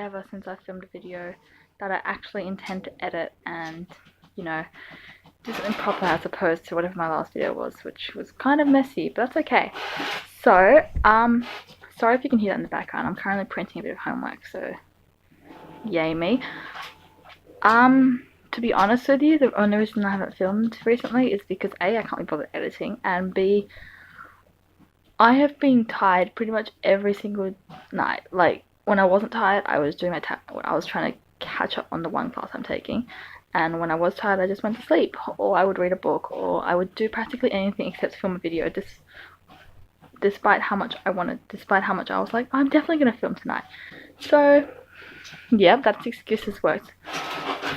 forever since I filmed a video that I actually intend to edit and, you know, do something proper as opposed to whatever my last video was, which was kind of messy, but that's okay. So, sorry if you can hear that in the background. I'm currently printing a bit of homework, so yay me. To be honest with you, the only reason I haven't filmed recently is because A, I can't be bothered editing, and B, I have been tired pretty much every single night. Like, when I wasn't tired, I was doing I was trying to catch up on the one class I'm taking, and when I was tired, I just went to sleep, or I would read a book, or I would do practically anything except film a video, despite how much I wanted, despite how much I was like, I'm definitely gonna film tonight. So, yeah, that excuses worked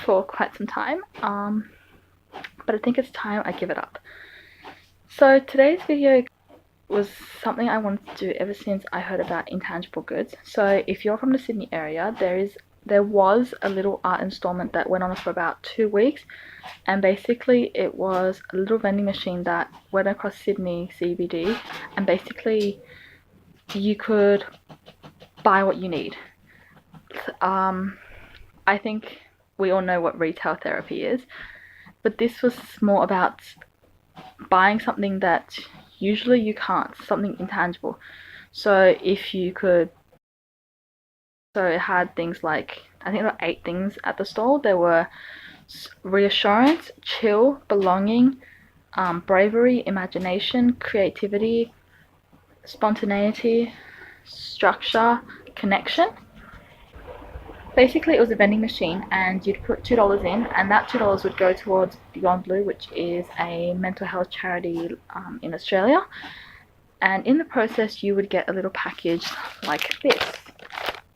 for quite some time, but I think it's time I give it up. So today's video was something I wanted to do ever since I heard about intangible goods. So if you're from the Sydney area, there was a little art installment that went on for about 2 weeks, and basically it was a little vending machine that went across Sydney CBD, and basically you could buy what you need. I think we all know what retail therapy is, but this was more about buying something that usually you can't, something intangible. So it had things like, I think there were 8 things at the stall. There were reassurance, chill, belonging, bravery, imagination, creativity, spontaneity, structure, connection. Basically, it was a vending machine, and you'd put $2 in, and that $2 would go towards Beyond Blue, which is a mental health charity in Australia. And in the process, you would get a little package like this.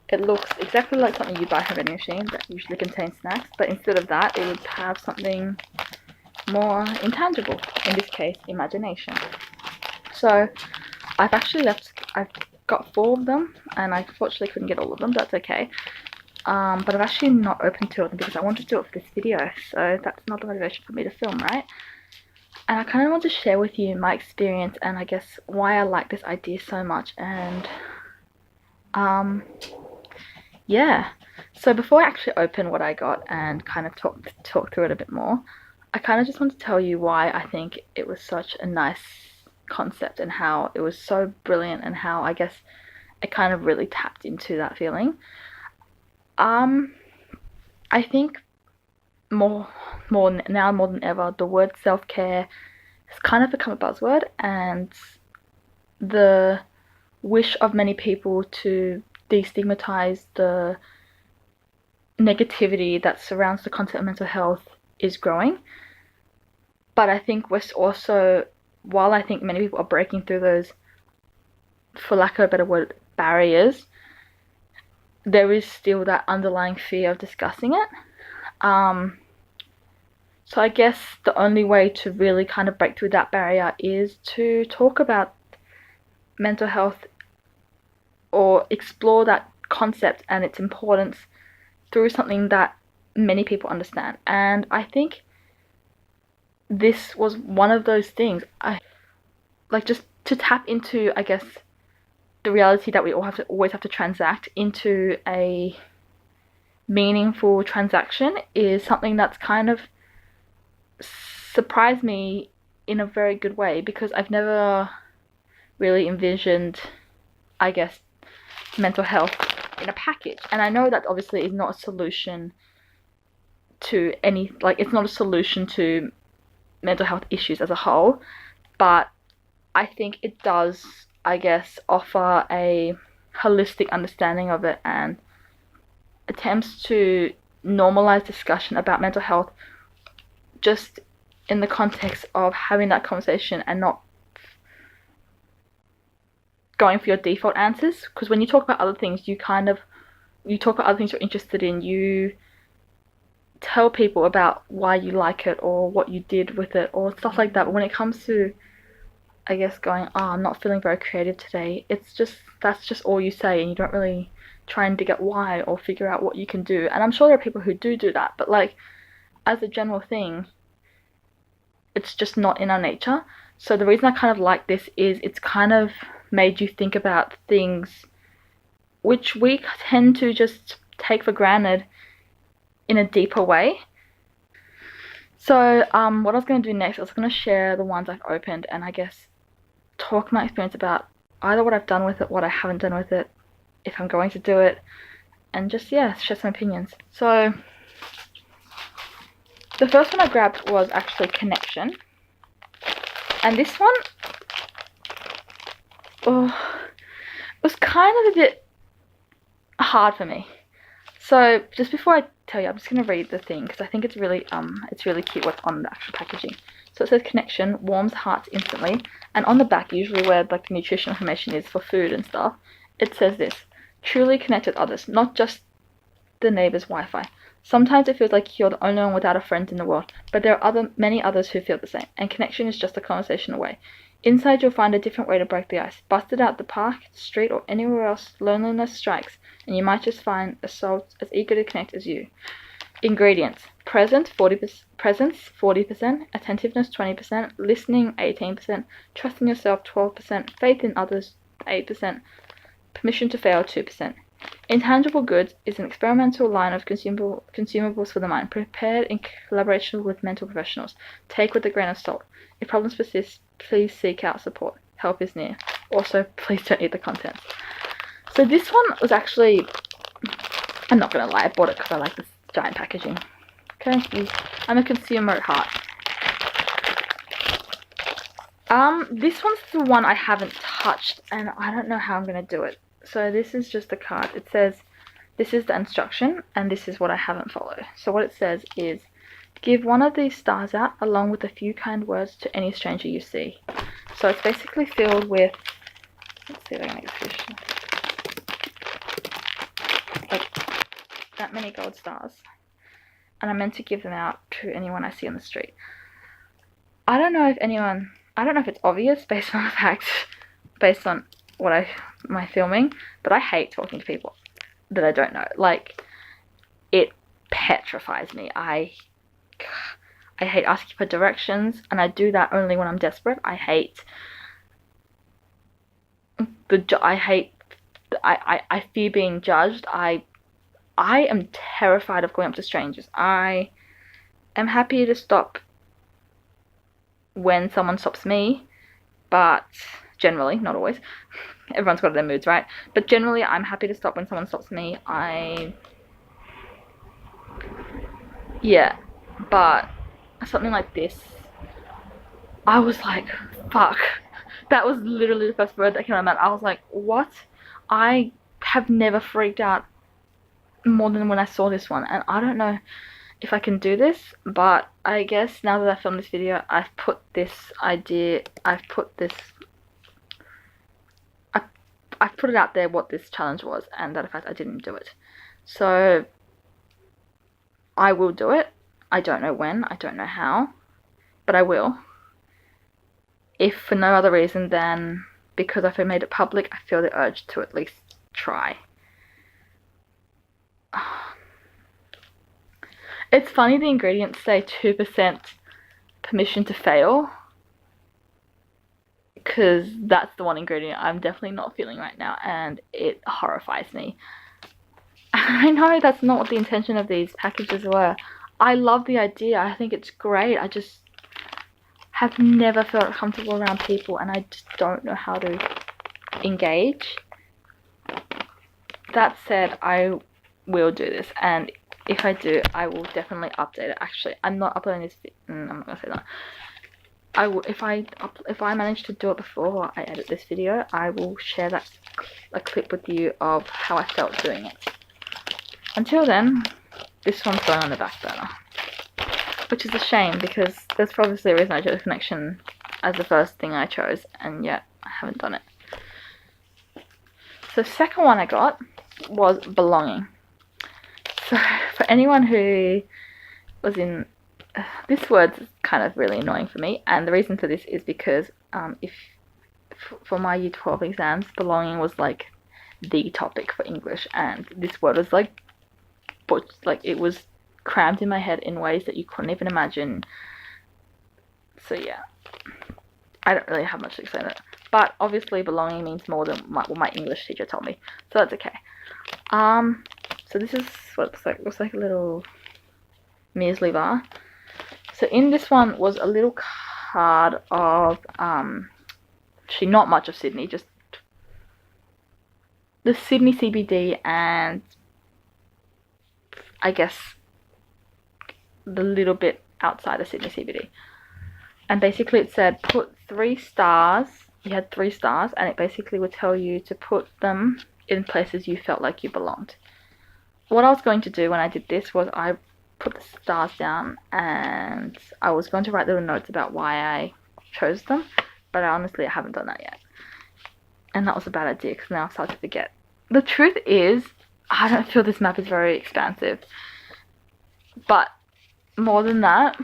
It looks exactly like something you buy from a vending machine that usually contains snacks, but instead of that, it would have something more intangible. In this case, imagination. So I've got 4 of them, and I unfortunately couldn't get all of them. That's okay. But I've actually not opened 2 of them because I wanted to do it for this video, so that's not the motivation for me to film, right? And I kind of want to share with you my experience and I guess why I like this idea so much, and yeah. So before I actually open what I got and kind of talk through it a bit more, I kind of just want to tell you why I think it was such a nice concept and how it was so brilliant and how I guess it kind of really tapped into that feeling. I think more than ever, the word self-care has kind of become a buzzword, and the wish of many people to destigmatize the negativity that surrounds the concept of mental health is growing. But I think we're also, while I think many people are breaking through those, for lack of a better word, barriers, there is still that underlying fear of discussing it. So I guess the only way to really kind of break through that barrier is to talk about mental health or explore that concept and its importance through something that many people understand. And I think this was one of those things. I like just to tap into, I guess, the reality that we always have to transact into a meaningful transaction is something that's kind of surprised me in a very good way, because I've never really envisioned, I guess, mental health in a package. And I know that obviously is not a solution to it's not a solution to mental health issues as a whole, but I think it does, I guess, offer a holistic understanding of it and attempts to normalize discussion about mental health just in the context of having that conversation and not going for your default answers. Because when you talk about other things, you talk about other things you're interested in, you tell people about why you like it or what you did with it or stuff like that. But when it comes to, I guess, going, I'm not feeling very creative today, that's just all you say, and you don't really try and dig at why or figure out what you can do. And I'm sure there are people who do that, but like, as a general thing, it's just not in our nature. So the reason I kind of like this is it's kind of made you think about things which we tend to just take for granted in a deeper way. So what I was going to do next, I was going to share the ones I've opened and I guess talk my experience about either what I've done with it, what I haven't done with it, if I'm going to do it, and just, yeah, share some opinions. So the first one I grabbed was actually Connection. And this one, was kind of a bit hard for me. So just before I tell you, I'm just going to read the thing because I think it's really cute what's on the actual packaging. So it says Connection warms hearts instantly, and on the back, usually where like the nutritional information is for food and stuff, it says this: truly connect with others, not just the neighbor's Wi-Fi. Sometimes it feels like you're the only one without a friend in the world, but there are many others who feel the same, and connection is just a conversation away. Inside you'll find a different way to break the ice. Busted out the park, street, or anywhere else, loneliness strikes, and you might just find a soul as eager to connect as you. Ingredients: presence 40%, attentiveness 20%, listening 18%, trusting yourself 12%, faith in others 8%, permission to fail 2%. Intangible goods is an experimental line of consumables for the mind, prepared in collaboration with mental professionals. Take with a grain of salt. If problems persist, please seek out support. Help is near. Also, please don't eat the contents. So this one was actually, I'm not going to lie, I bought it because I like this giant packaging. Okay, I'm a consumer at heart. This one's the one I haven't touched, and I don't know how I'm going to do it. So this is just a card. It says, this is the instruction, and this is what I haven't followed. So what it says is, give one of these stars out along with a few kind words to any stranger you see. So it's basically filled with, let's see if I can make this fish. Like that many gold stars. And I'm meant to give them out to anyone I see on the street. I don't know if it's obvious based on the fact, based on my filming, but I hate talking to people that I don't know. Like, it petrifies me. I hate asking for directions, and I do that only when I'm desperate. I fear being judged. I am terrified of going up to strangers. I am happy to stop when someone stops me, but generally, not always. Everyone's got their moods, right? But generally, I'm happy to stop when someone stops me. Yeah, but something like this, I was like, fuck. That was literally the first word that came out of my mouth. I was like, what? I have never freaked out more than when I saw this one, and I don't know if I can do this, but I guess now that I filmed this video, I've put it out there what this challenge was, and that in fact I didn't do it. So I will do it. I don't know when, I don't know how, but I will. If for no other reason than because I've made it public, I feel the urge to at least try. It's funny the ingredients say 2% permission to fail, because that's the one ingredient I'm definitely not feeling right now, and it horrifies me. I know that's not what the intention of these packages were. I love the idea. I think it's great. I just have never felt comfortable around people, and I just don't know how to engage. That said, I will do this, and if I do, I will definitely update it. Actually, I'm not uploading this. I'm not gonna say that. I will, if I manage to do it before I edit this video, I will share a clip with you of how I felt doing it. Until then, this one's going on the back burner, which is a shame because there's probably a reason I chose Connection as the first thing I chose, and yet I haven't done it. So the second one I got was Belonging. So for anyone who was in, this word's kind of really annoying for me, and the reason for this is because for my Year 12 exams, belonging was like the topic for English, and this word was like it was crammed in my head in ways that you couldn't even imagine. So yeah, I don't really have much to explain it, but obviously belonging means more than what my English teacher told me, so that's okay. So this is what it looks like. It looks like a little muesli bar. So in this one was a little card of actually not much of Sydney, just the Sydney CBD and I guess the little bit outside of Sydney CBD. And basically it said put 3 stars. You had 3 stars, and it basically would tell you to put them in places you felt like you belonged. What I was going to do when I did this was I put the stars down and I was going to write little notes about why I chose them, but honestly I haven't done that yet. And that was a bad idea because now I've started to forget. The truth is, I don't feel this map is very expansive. But more than that,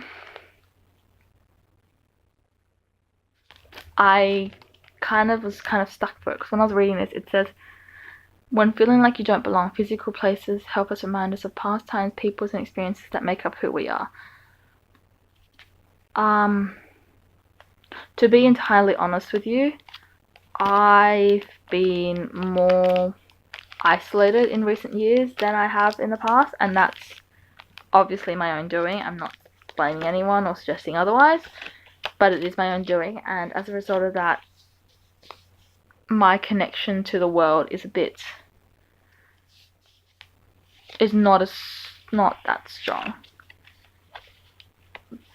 I was stuck for it because when I was reading this, it says, when feeling like you don't belong, physical places help us remind us of past times, peoples, and experiences that make up who we are. To be entirely honest with you, I've been more isolated in recent years than I have in the past, and that's obviously my own doing. I'm not blaming anyone or suggesting otherwise, but it is my own doing, and as a result of that, my connection to the world is not that strong.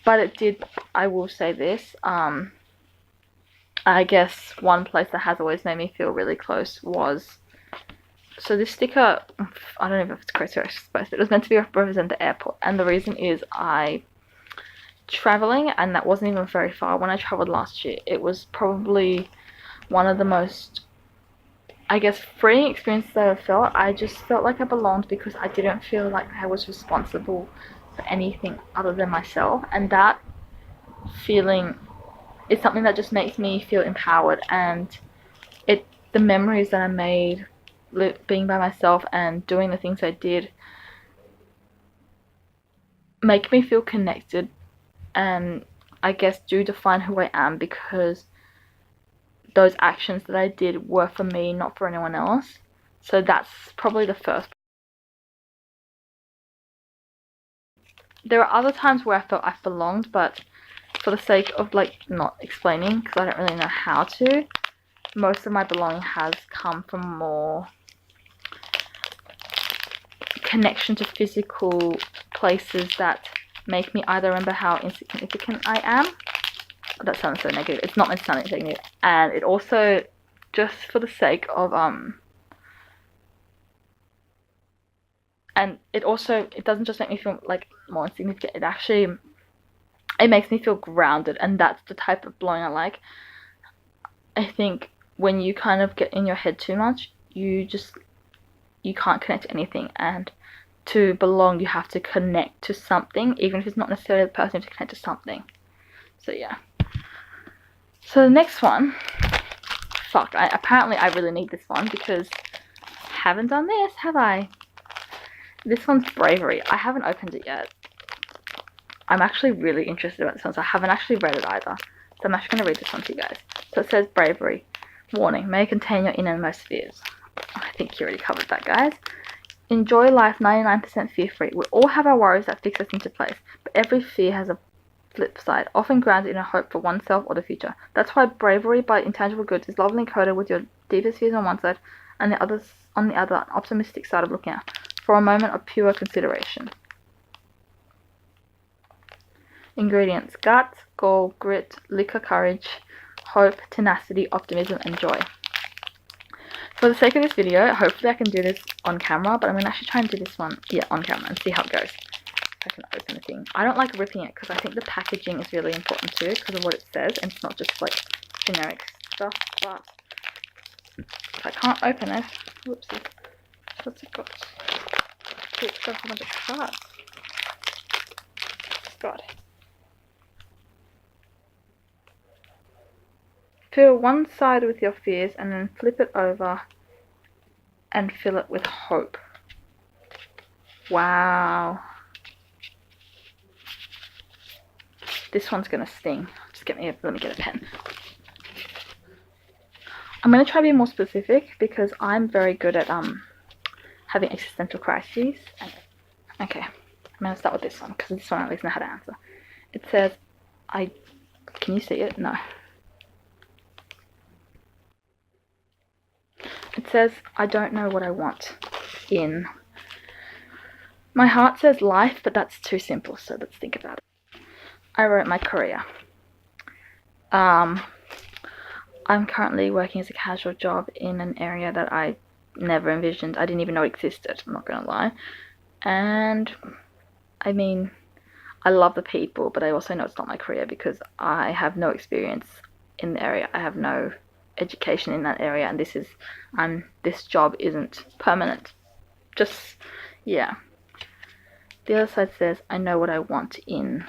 But it did, I will say this, I guess one place that has always made me feel really close was, so this sticker, I don't know if it's correct, but it was meant to be represent the airport, and the reason is traveling, and that wasn't even very far. When I traveled last year, it was probably one of the most, I guess, freeing experiences that I've felt. I just felt like I belonged because I didn't feel like I was responsible for anything other than myself, and that feeling is something that just makes me feel empowered. And the memories that I made being by myself and doing the things I did make me feel connected, and I guess do define who I am, because those actions that I did were for me, not for anyone else. So that's probably the first. There are other times where I felt I belonged, but for the sake of not explaining, because I don't really know how to, most of my belonging has come from more connection to physical places that make me either remember how insignificant I am. That sounds so negative. It's not meant to sound negative. And it also, just for the sake of and it doesn't just make me feel like more insignificant, it makes me feel grounded, and that's the type of belonging I like. I think when you kind of get in your head too much, you can't connect to anything, and to belong you have to connect to something, even if it's not necessarily the person, you have to connect to something. So yeah. So the next one, apparently I really need this one because I haven't done this, have I? This one's Bravery. I haven't opened it yet. I'm actually really interested about this one, so I haven't actually read it either. So I'm actually going to read this one to you guys. So it says, Bravery. Warning, may contain your innermost fears. I think you already covered that, guys. Enjoy life 99% fear-free. We all have our worries that fix us into place, but every fear has a flip side, often grounded in a hope for oneself or the future. That's why Bravery by Intangible Goods is lovingly coded with your deepest fears on one side and the others on the other, an optimistic side of looking out, for a moment of pure consideration. Ingredients: guts, gall, grit, liquor, courage, hope, tenacity, optimism, and joy. For the sake of this video, hopefully I can do this on camera, but I'm going to actually try and do this one, on camera, and see how it goes. If I can open the thing. I don't like ripping it because I think the packaging is really important too, because of what it says, and it's not just like generic stuff, but if I can't open it, whoopsie, what's it got? It's got a whole bunch of cards. God. Fill one side with your fears and then flip it over and fill it with hope. Wow. This one's gonna sting. Let me get a pen. I'm gonna try to be more specific because I'm very good at having existential crises. Okay, I'm going to start with this one because this one at least know how to answer. It says, can you see it? No. It says, I don't know what I want in. My heart says life, but that's too simple, so let's think about it. I wrote my career. I'm currently working as a casual job in an area that I never envisioned. I didn't even know it existed, I'm not gonna lie. And I mean, I love the people, but I also know it's not my career because I have no experience in the area. I have no education in that area, and this job isn't permanent. Just, yeah. The other side says, I know what I want in.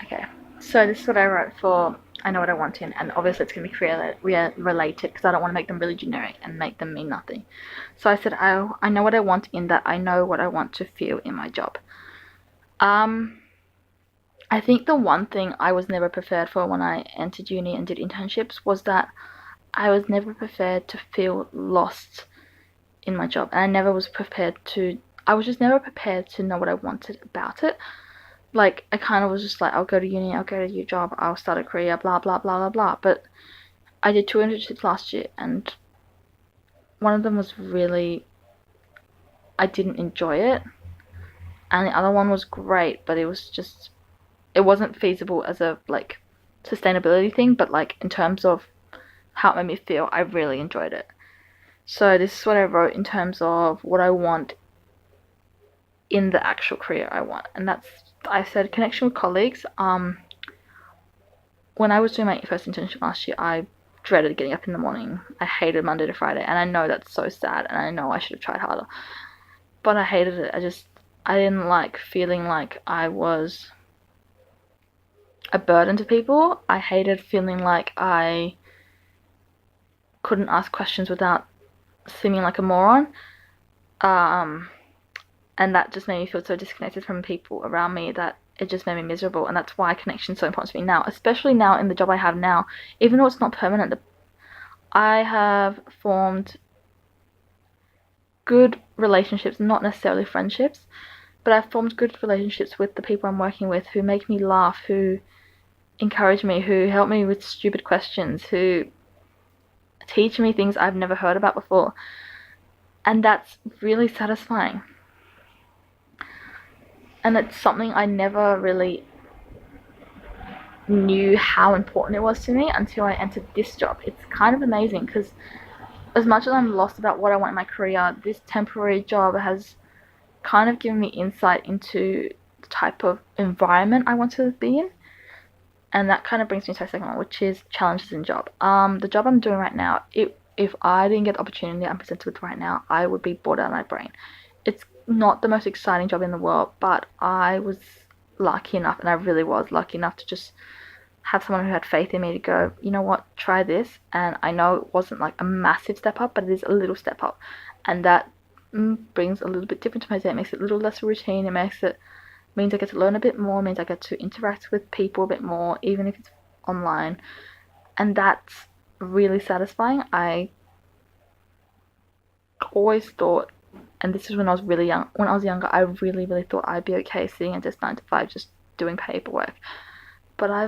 Okay, so this is what I wrote for I know what I want in, and obviously it's going to be career related because I don't want to make them really generic and make them mean nothing. So I said, I know what I want in that I know what I want to feel in my job. I think the one thing I was never prepared for when I entered uni and did internships was that I was never prepared to feel lost in my job, and I was just never prepared to know what I wanted about it. Like, I kind of was just like, I'll go to uni, I'll go to your job, I'll start a career, blah, blah, blah, blah, blah. But I did 2 internships last year, and one of them was really, I didn't enjoy it. And the other one was great, but it wasn't feasible as a, like, sustainability thing, but, like, in terms of how it made me feel, I really enjoyed it. So this is what I wrote in terms of what I want in the actual career I want. And I said connection with colleagues. When I was doing my first internship last year, I dreaded getting up in the morning. I hated Monday to Friday, and I know that's so sad, and I know I should have tried harder. But I hated it. I didn't like feeling like I was a burden to people. I hated feeling like I couldn't ask questions without seeming like a moron. And that just made me feel so disconnected from people around me that it just made me miserable. And that's why connection is so important to me now, especially now in the job I have now. Even though it's not permanent, I have formed good relationships, not necessarily friendships, but I've formed good relationships with the people I'm working with who make me laugh, who encourage me, who help me with stupid questions, who teach me things I've never heard about before. And that's really satisfying. And it's something I never really knew how important it was to me until I entered this job. It's kind of amazing because as much as I'm lost about what I want in my career, this temporary job has kind of given me insight into the type of environment I want to be in. And that kind of brings me to my second one, which is challenges in job. The job I'm doing right now, if I didn't get the opportunity I'm presented with right now, I would be bored out of my brain. It's not the most exciting job in the world, but I was lucky enough, and I really was lucky enough to just have someone who had faith in me to go, you know what, try this. And I know it wasn't like a massive step up, but it is a little step up. And that brings a little bit different to my day. It makes it a little less routine. Means I get to learn a bit more, means I get to interact with people a bit more, even if it's online. And that's really satisfying. I always thought, and this is when I was really young, when I was younger, I really, really thought I'd be okay sitting at just 9 to 5 just doing paperwork. But I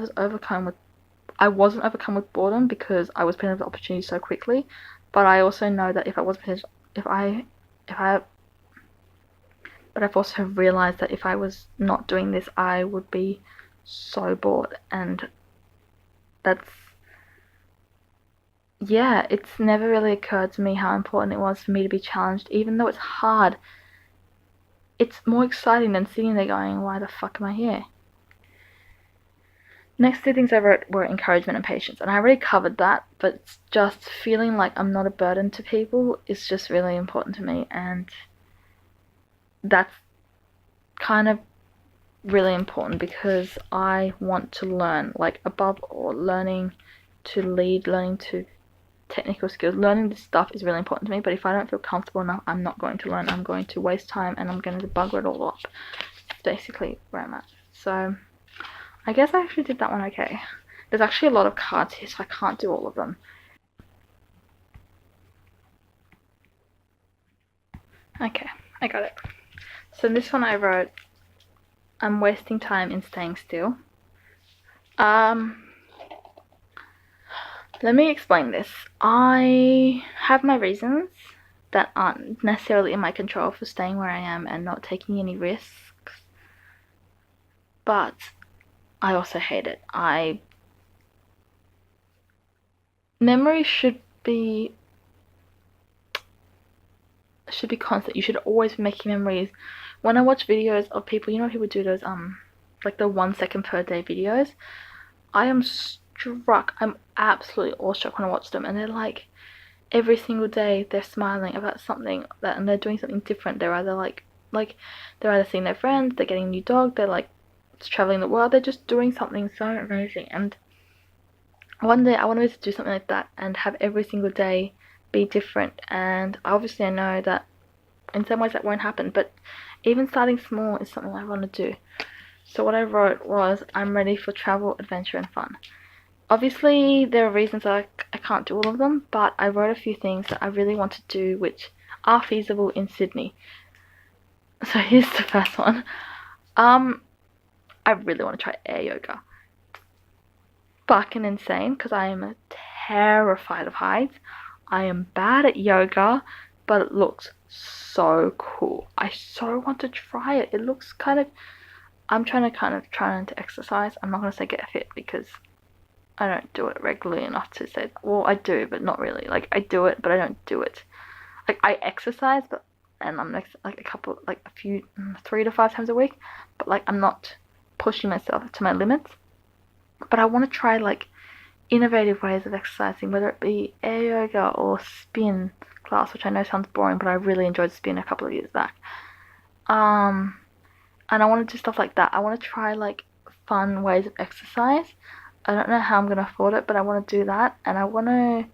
wasn't overcome with boredom because I was presented with opportunities so quickly. But I also know that but I've also realized that if I was not doing this, I would be so bored. And it's never really occurred to me how important it was for me to be challenged. Even though it's hard, it's more exciting than sitting there going, why the fuck am I here? Next 2 things I wrote were encouragement and patience, and I already covered that, but it's just feeling like I'm not a burden to people is just really important to me, and that's kind of really important because I want to learn, like above all, learning to lead, learning to technical skills, learning this stuff is really important to me. But if I don't feel comfortable enough, I'm not going to learn. I'm going to waste time and I'm going to bugger it all up. It's basically where I'm at. So I guess I actually did that one okay. There's actually a lot of cards here, so I can't do all of them. Okay, I got it. So in this one I wrote, I'm wasting time in staying still. Let me explain this. I have my reasons that aren't necessarily in my control for staying where I am and not taking any risks, but I also hate it. Memory should be constant. You should always be making memories. When I watch videos of people, you know, people do those like the 1 second per day videos, I am struck. I'm absolutely awestruck when I watch them, and they're like, every single day they're smiling about something that, and they're doing something different. They're either like they're either seeing their friends, they're getting a new dog, they're like traveling the world, they're just doing something so amazing. And one day I want to do something like that and have every single day be different. And obviously I know that in some ways that won't happen, but even starting small is something I want to do. So what I wrote was, I'm ready for travel, adventure and fun. Obviously there are reasons I can't do all of them, but I wrote a few things that I really want to do which are feasible in Sydney. So here's the first one. I really want to try air yoga. Fucking insane, because I am terrified of heights. I am bad at yoga, but it looks so cool. I so want to try it. It looks kind of, I'm trying to exercise. I'm not going to say get fit because I don't do it regularly enough to say, well, I do, but not really. Like, I do it, but I don't do it. Like, I exercise, but, and I'm like a few, 3 to 5 times a week, but like, I'm not pushing myself to my limits. But I want to try like innovative ways of exercising, whether it be air yoga or spin class, which I know sounds boring, but I really enjoyed spin a couple of years back. And I want to do stuff like that. I want to try like fun ways of exercise. I don't know how I'm gonna afford it, but I want to do that, and I want to,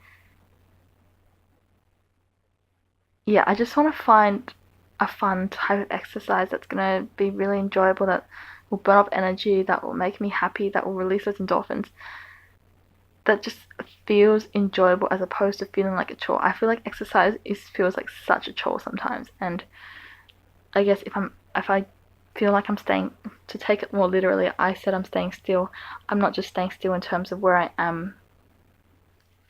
yeah, I just want to find a fun type of exercise that's gonna be really enjoyable, that will burn up energy, that will make me happy, that will release those endorphins, that just feels enjoyable as opposed to feeling like a chore. I feel like exercise feels like such a chore sometimes, and I guess if I feel like I'm staying, to take it more literally, I said I'm staying still. I'm not just staying still in terms of where I am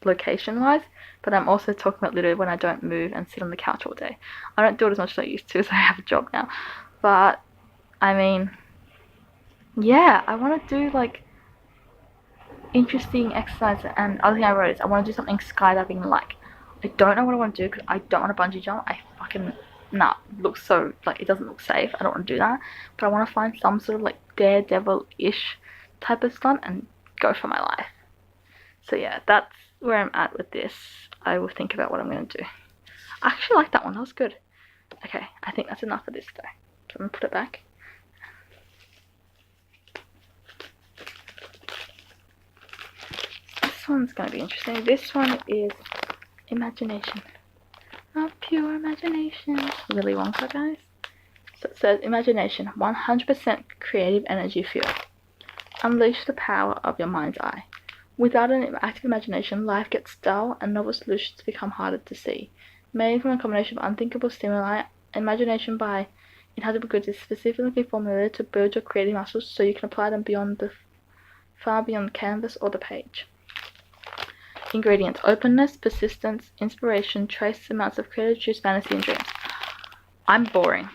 location wise, but I'm also talking about literally when I don't move and sit on the couch all day. I don't do it as much as I used to, as I have a job now, but I mean, yeah, I want to do like interesting exercise. And other thing I wrote is I want to do something skydiving like. I don't know what I want to do because I don't want to bungee jump. I fucking, nah, it looks so, like, it doesn't look safe. I don't want to do that. But I want to find some sort of like daredevil-ish type of stunt and go for my life. So yeah, that's where I'm at with this. I will think about what I'm going to do. I actually like that one. That was good. Okay, I think that's enough of this though. So I'm going to put it back. This one's going to be interesting. This one is imagination. Of pure imagination. Willy Wonka, guys. So it says, imagination, 100% creative energy fuel. Unleash the power of your mind's eye. Without an active imagination, life gets dull and novel solutions become harder to see. Made from a combination of unthinkable stimuli, imagination by Intangible goods is specifically formulated to build your creative muscles so you can apply them far beyond the canvas or the page. Ingredients: openness, persistence, inspiration, trace amounts of creative juice, fantasy, and dreams. I'm boring.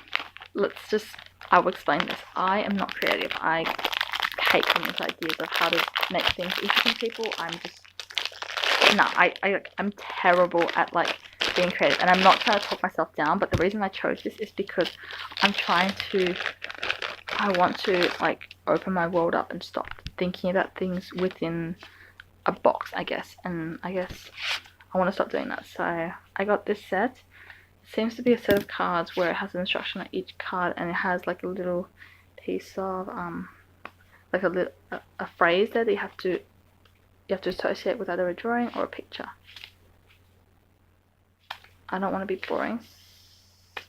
I will explain this. I am not creative. I hate coming up with ideas of how to make things interesting to people. I'm terrible at like being creative, and I'm not trying to talk myself down, but the reason I chose this is because I want to like open my world up and stop thinking about things within a box, I guess, and I guess I want to stop doing that. So I got this set. It seems to be a set of cards where it has an instruction on each card, and it has like a little piece of like a phrase there that you have to associate with either a drawing or a picture. I don't want to be boring,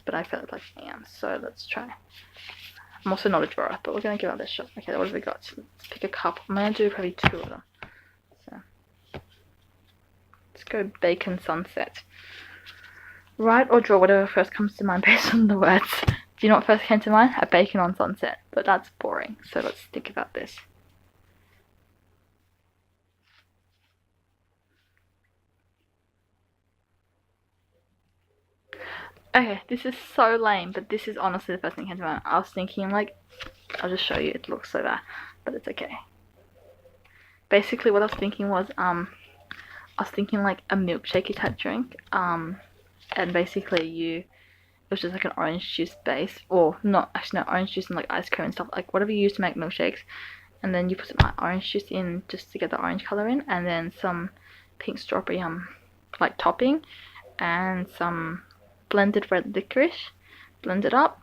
but I felt like I am, so let's try. I'm also not a drawer, but we're gonna give it a shot. Okay, what have we got? So let's pick a couple. I'm gonna do probably 2 of them. go bacon sunset. Write or draw whatever first comes to mind based on the words. Do you know what first came to mind? A bacon on sunset. But that's boring, so let's think about this. Okay, this is so lame, but this is honestly the first thing that came to mind. I was thinking, like, I'll just show you, it looks so bad, but it's okay. Basically, what I was thinking was, I was thinking like a milkshakey type drink, and basically it was just like an orange juice base, or not, actually no, orange juice and like ice cream and stuff, like whatever you use to make milkshakes, and then you put some orange juice in just to get the orange color in, and then some pink strawberry, like topping, and some blended red licorice, blend it up,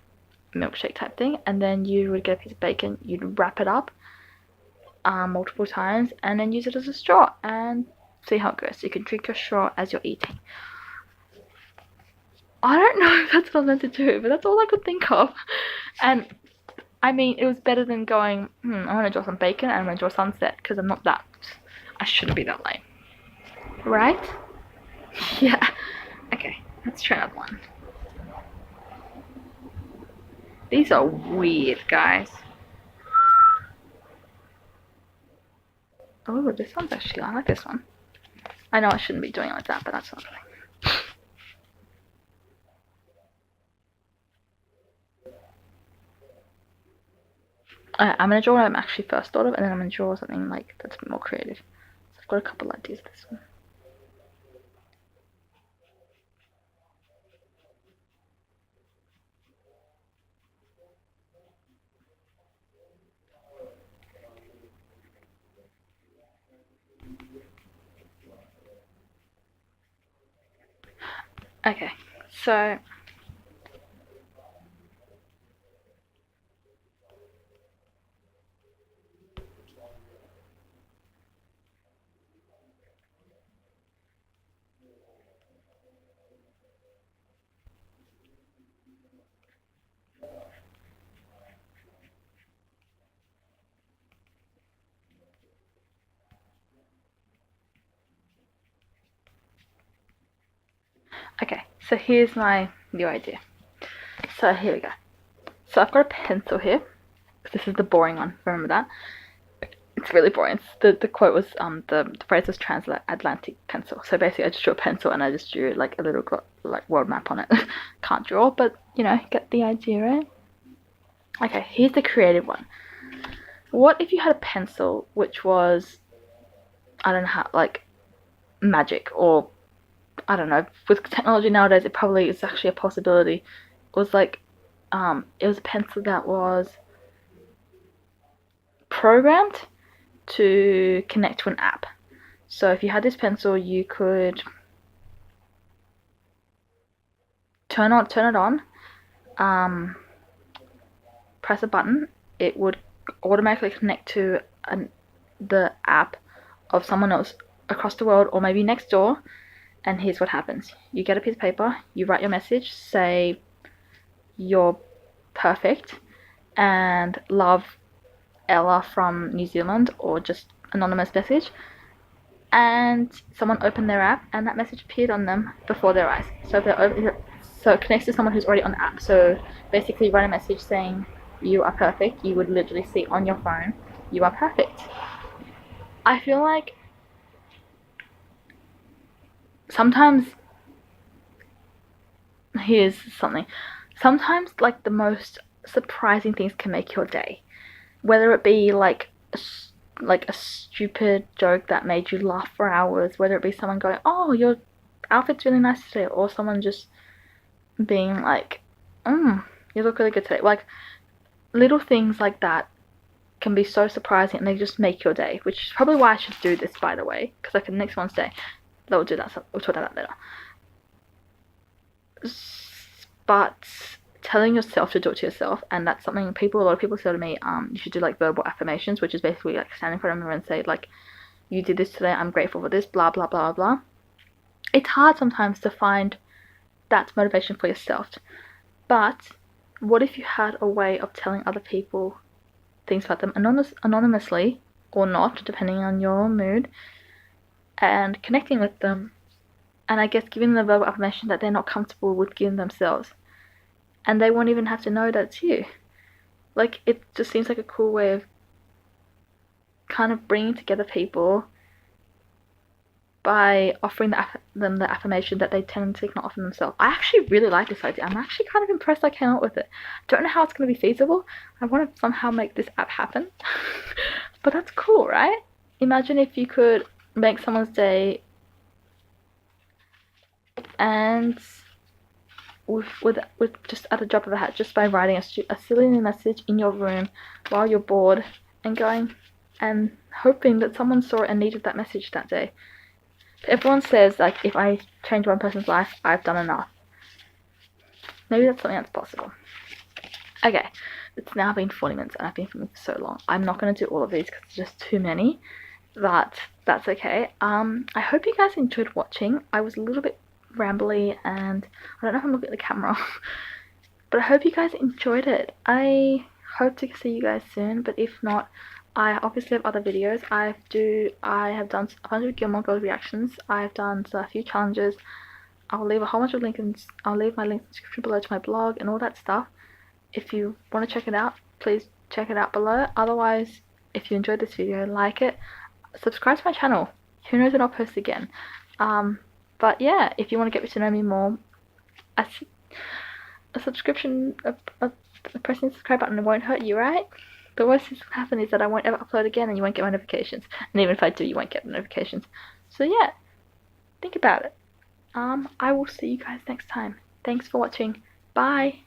milkshake type thing, and then you would get a piece of bacon, you'd wrap it up multiple times, and then use it as a straw, and see how it goes. So you can drink your straw as you're eating. I don't know if that's what I was meant to do, but that's all I could think of. And I mean, it was better than going, I'm gonna draw some bacon and I'm gonna draw sunset, because I'm not that, I shouldn't be that lame. Right? Yeah. Okay, let's try another one. These are weird, guys. Oh, this one's actually, I like this one. I know I shouldn't be doing it like that, but that's not the thing. I'm gonna draw what I'm actually first thought of, and then I'm gonna draw something like that's a bit more creative. So I've got a couple ideas of this one. Okay, so okay, so here's my new idea. So here we go. So I've got a pencil here. This is the boring one. Remember that? It's really boring. The quote was the phrase was transatlantic pencil. So basically, I just drew a pencil and I just drew like a little like world map on it. Can't draw, but you know, get the idea, right? Okay, here's the creative one. What if you had a pencil which was, I don't know how, like magic, or I don't know, with technology nowadays it probably is actually a possibility. It was like it was a pencil that was programmed to connect to an app. So if you had this pencil, you could turn it on, press a button, it would automatically connect to the app of someone else across the world, or maybe next door. And here's what happens. You get a piece of paper, you write your message, say you're perfect and love Ella from New Zealand, or just anonymous message, and someone opened their app and that message appeared on them before their eyes. So if they're so it connects to someone who's already on the app. So basically, you write a message saying you are perfect, you would literally see on your phone, you are perfect. I feel like sometimes, here's something, sometimes like the most surprising things can make your day, whether it be like a stupid joke that made you laugh for hours, whether it be someone going, oh, your outfit's really nice today, or someone just being like, you look really good today. Like, little things like that can be so surprising, and they just make your day, which is probably why I should do this, by the way, because like the next one's day, we'll do that, so we'll talk about that later. But telling yourself to do it to yourself, and that's something a lot of people say to me, you should do like verbal affirmations, which is basically like stand in front of them and say like, you did this today, I'm grateful for this, blah blah blah blah. It's hard sometimes to find that motivation for yourself, but what if you had a way of telling other people things about them anonymously, or not, depending on your mood, and connecting with them and I guess giving them a verbal affirmation that they're not comfortable with giving themselves, and they won't even have to know that it's you. Like, it just seems like a cool way of kind of bringing together people by offering them the affirmation that they tend to not offer themselves. I actually really like this idea. I'm actually kind of impressed I came up with it. Don't know how it's going to be feasible. I want to somehow make this app happen. But that's cool, right? Imagine if you could make someone's day and with just at a drop of a hat, just by writing a silly message in your room while you're bored and going and hoping that someone saw it and needed that message that day. Everyone says, like, if I change one person's life, I've done enough. Maybe that's something that's possible. Okay, it's now been 40 minutes and I've been filming for so long. I'm not going to do all of these because it's just too many, but that's okay. I hope you guys enjoyed watching. I was a little bit rambly and I don't know if I'm looking at the camera, but I hope you guys enjoyed it. I hope to see you guys soon, but if not, I obviously have other videos. I have done a bunch of Gilmore Girls reactions. I've done a few challenges. I'll leave a whole bunch of links. I'll leave my link in the description below to my blog and all that stuff. If you want to check it out, please check it out below. Otherwise, if you enjoyed this video, like it, subscribe to my channel. Who knows when I'll post again. But yeah, if you want to get to know me more, a subscription, pressing the subscribe button won't hurt you, right? The worst that can happen is that I won't ever upload again and you won't get my notifications. And even if I do, you won't get the notifications. So yeah, think about it. I will see you guys next time. Thanks for watching. Bye!